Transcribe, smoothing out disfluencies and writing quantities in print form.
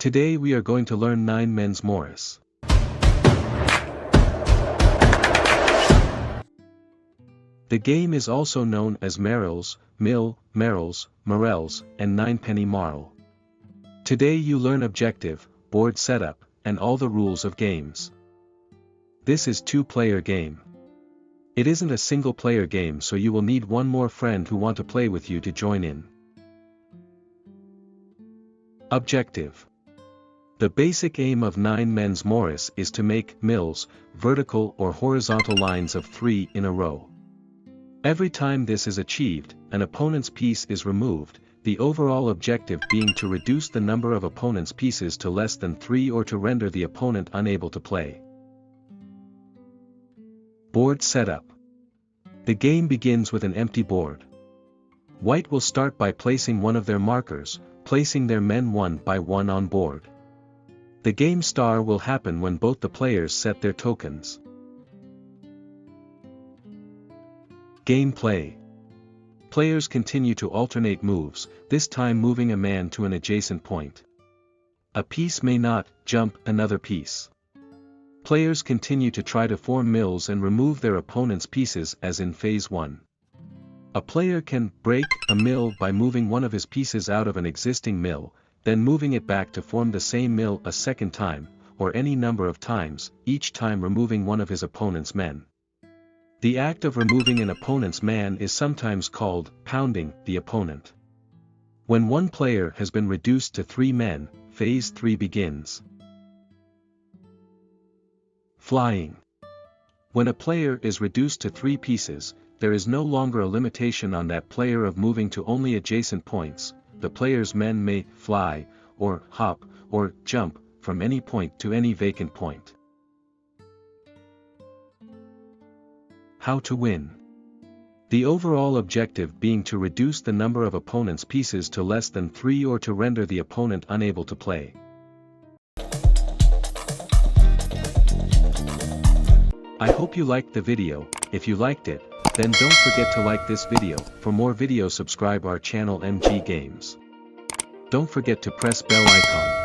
Today we are going to learn 9 men's Morris. The game is also known as Merrills, Merrills, Morels, and Ninepenny Marl. Today you learn objective, board setup, and all the rules of games. This is 2-player game. It isn't a single-player game, so you will need one more friend who want to play with you to join in. Objective. The basic aim of 9 men's Morris is to make mills, vertical or horizontal lines of 3 in a row. Every time this is achieved, an opponent's piece is removed, the overall objective being to reduce the number of opponent's pieces to less than 3 or to render the opponent unable to play. Board setup. The game begins with an empty board. White will start by placing one of their markers, placing their men one by one on board. The game start will happen when both the players set their tokens. Gameplay. Players continue to alternate moves, this time moving a man to an adjacent point. A piece may not jump another piece. Players continue to try to form mills and remove their opponent's pieces as in Phase 1. A player can break a mill by moving one of his pieces out of an existing mill, then moving it back to form the same mill a second time, or any number of times, each time removing one of his opponent's men. The act of removing an opponent's man is sometimes called pounding the opponent. When one player has been reduced to 3 men, Phase 3 begins. Flying. When a player is reduced to 3 pieces, there is no longer a limitation on that player of moving to only adjacent points. The player's men may fly, or hop, or jump, from any point to any vacant point. How to win. The overall objective being to reduce the number of opponent's pieces to less than 3 or to render the opponent unable to play. I hope you liked the video. If you liked it, then don't forget to like this video. For more videos, subscribe our channel MG Games. Don't forget to press bell icon.